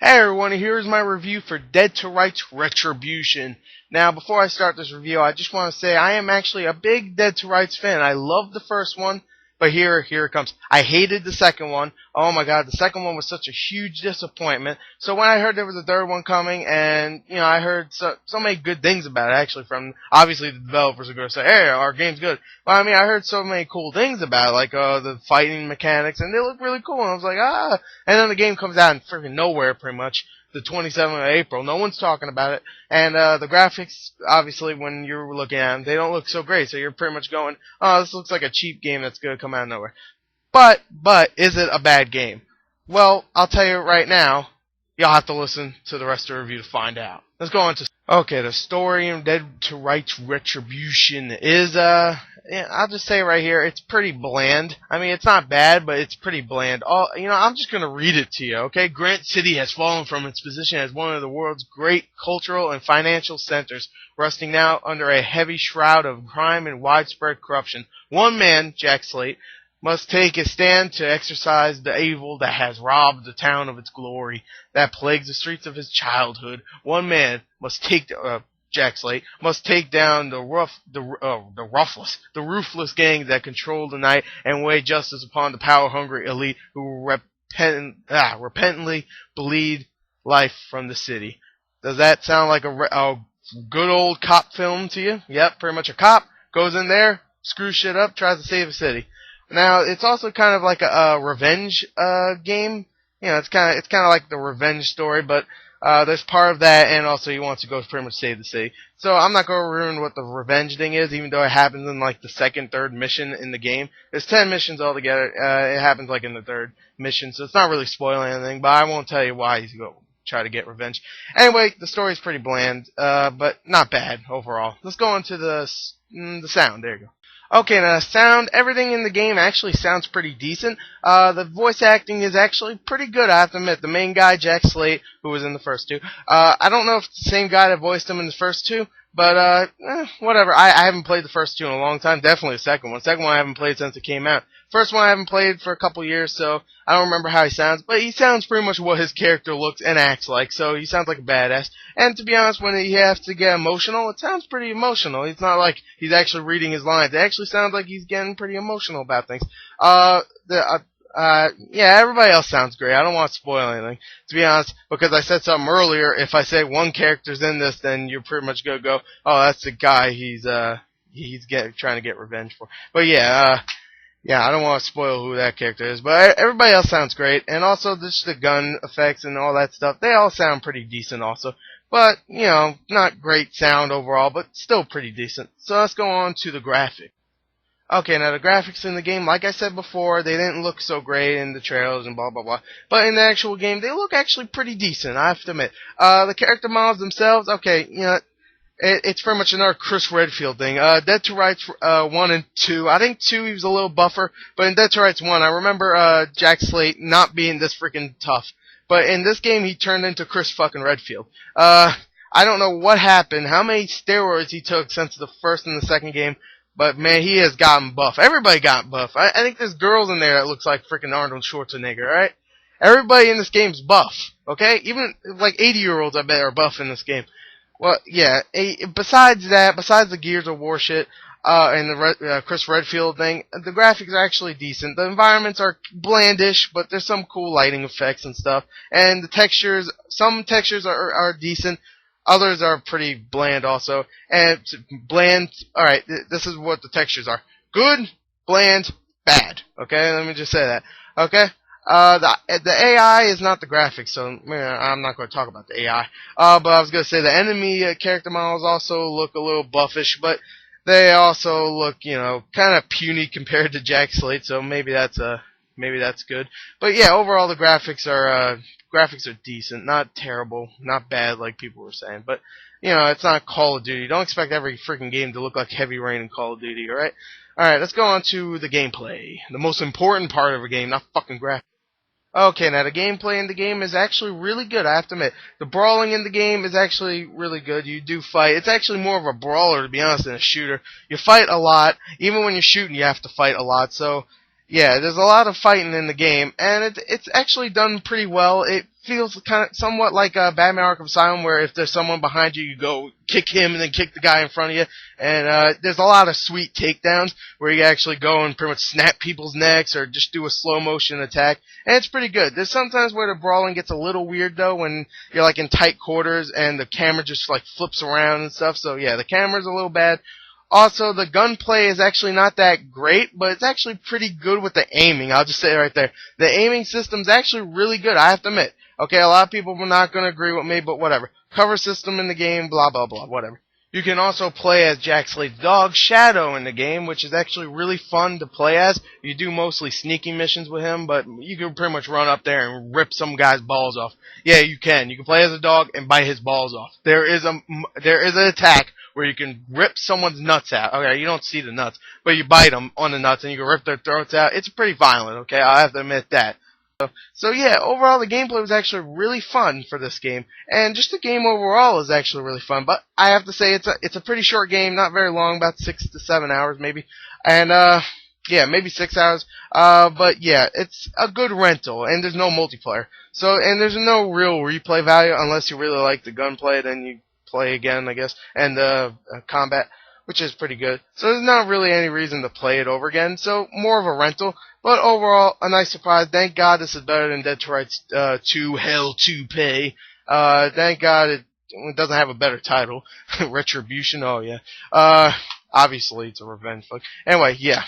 Hey everyone, here's my review for Dead to Rights Retribution. Now, before I start this review, I just want to say I am actually a big Dead to Rights fan. I loved the first one, but here it comes. I hated the second one. Oh my god, the second one was such a huge disappointment. So when I heard there was a third one coming, and, I heard so many good things about it, actually, from, obviously the developers are going to say, hey, our game's good. Well, I heard so many cool things about it, like, the fighting mechanics, and they look really cool, and I was like, and then the game comes out in freaking nowhere, pretty much, the 27th of April. No one's talking about it, and the graphics, obviously, when you're looking at them, they don't look so great, so you're pretty much going, oh, this looks like a cheap game that's going to come out of nowhere. But, is it a bad game? Well, I'll tell you right now, you'll have to listen to the rest of the review to find out. Let's go on to... Okay, the story in Dead to Rights Retribution is, I'll just say right here, it's pretty bland. It's not bad, but it's pretty bland. I'm just gonna read it to you, okay? Grant City has fallen from its position as one of the world's great cultural and financial centers, resting now under a heavy shroud of crime and widespread corruption. One man, Jack Slate, must take a stand to exorcise the evil that has robbed the town of its glory, that plagues the streets of his childhood. One man must take Jack Slate must take down the ruthless gangs that control the night and weigh justice upon the power-hungry elite who repentantly bleed life from the city. Does that sound like a good old cop film to you? Yep, pretty much a cop goes in there, screws shit up, tries to save a city. Now, it's also kind of like a revenge game. It's kind of like the revenge story, but there's part of that, and also he wants to go pretty much save the city. So I'm not going to ruin what the revenge thing is, even though it happens in like the second, third mission in the game. There's 10 missions altogether. It happens like in the third mission, so it's not really spoiling anything, but I won't tell you why he's going to try to get revenge. Anyway, the story's pretty bland, but not bad overall. Let's go on to the sound. There you go. Okay, now sound, everything in the game actually sounds pretty decent. The voice acting is actually pretty good, I have to admit. The main guy, Jack Slate, who was in the first two. I don't know if it's the same guy that voiced him in the first two, but, whatever. I haven't played the first two in a long time. Definitely the second one. Second one I haven't played since it came out. First one I haven't played for a couple years, so I don't remember how he sounds, but he sounds pretty much what his character looks and acts like, so he sounds like a badass. And to be honest, when he has to get emotional, it sounds pretty emotional. It's not like he's actually reading his lines. It actually sounds like he's getting pretty emotional about things. Everybody else sounds great. I don't want to spoil anything, to be honest, because I said something earlier. If I say one character's in this, then you're pretty much gonna go, oh, that's the guy he's trying to get revenge for. But I don't want to spoil who that character is, but everybody else sounds great, and also just the gun effects and all that stuff, they all sound pretty decent also. But, not great sound overall, but still pretty decent. So let's go on to the graphics. Okay, now the graphics in the game, like I said before, they didn't look so great in the trailers and blah blah blah. But in the actual game, they look actually pretty decent, I have to admit. The character models themselves, okay, it's pretty much another Chris Redfield thing. Dead to Rights 1 and 2. I think 2 he was a little buffer, but in Dead to Rights 1, I remember Jack Slate not being this freaking tough. But in this game, he turned into Chris fucking Redfield. I don't know what happened, how many steroids he took since the first and the second game, but man, he has gotten buff. Everybody got buff. I think there's girls in there that looks like freaking Arnold Schwarzenegger, right? Everybody in this game's buff, okay? Even like 80-year-olds, I bet, are buff in this game. Well, yeah, besides the Gears of War shit, and the Chris Redfield thing, the graphics are actually decent. The environments are blandish, but there's some cool lighting effects and stuff. And the textures, some textures are decent, others are pretty bland also. And bland, alright, this is what the textures are. Good, bland, bad. Okay, let me just say that. Okay? The AI is not the graphics, so I'm not going to talk about the AI. But I was going to say the enemy character models also look a little buffish, but they also look, kind of puny compared to Jack Slate, so maybe that's good. But yeah, overall the graphics are decent, not terrible, not bad like people were saying. But it's not Call of Duty. Don't expect every freaking game to look like Heavy Rain in Call of Duty, alright? Alright, let's go on to the gameplay. The most important part of a game, not fucking graphics. Okay, now the gameplay in the game is actually really good, I have to admit. The brawling in the game is actually really good. You do fight. It's actually more of a brawler, to be honest, than a shooter. You fight a lot. Even when you're shooting, you have to fight a lot. So, Yeah, there's a lot of fighting in the game, and it's actually done pretty well. It feels kind of somewhat like Batman Arkham Asylum, where if there's someone behind you, you go kick him and then kick the guy in front of you. And there's a lot of sweet takedowns where you actually go and pretty much snap people's necks or just do a slow motion attack, and it's pretty good. There's sometimes where the brawling gets a little weird though, when you're like in tight quarters and the camera just like flips around and stuff. So yeah, the camera's a little bad. Also, the gunplay is actually not that great, but it's actually pretty good with the aiming. I'll just say it right there. The aiming system's actually really good, I have to admit. Okay, a lot of people are not going to agree with me, but whatever. Cover system in the game, blah, blah, blah, whatever. You can also play as Jack Slade's dog, Shadow, in the game, which is actually really fun to play as. You do mostly sneaking missions with him, but you can pretty much run up there and rip some guy's balls off. Yeah, you can. You can play as a dog and bite his balls off. There is an attack where you can rip someone's nuts out. Okay, you don't see the nuts, but you bite them on the nuts and you can rip their throats out. It's pretty violent, okay? I have to admit that. So yeah, overall the gameplay was actually really fun for this game, and just the game overall is actually really fun. But I have to say it's a pretty short game, not very long, about 6 to 7 hours maybe, and yeah, maybe 6 hours. But yeah, it's a good rental, and there's no multiplayer. So and there's no real replay value unless you really like the gunplay, then you play again, I guess, and the combat, which is pretty good. So there's not really any reason to play it over again. So more of a rental. But overall, a nice surprise. Thank God this is better than Dead to Rights 2 Hell to Pay. Thank God it doesn't have a better title. Retribution, oh yeah. Obviously it's a revenge flick. Anyway, yeah.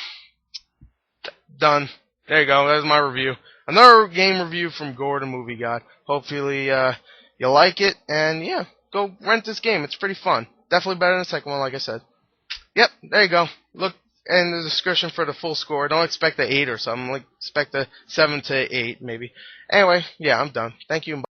Done. There you go. That's my review. Another game review from Gordon Movie God. Hopefully you like it. And yeah, go rent this game. It's pretty fun. Definitely better than the second one, like I said. Yep, there you go. Look in the description for the full score. Don't expect the 8 or something. Like, expect a 7 to 8, maybe. Anyway, yeah, I'm done. Thank you.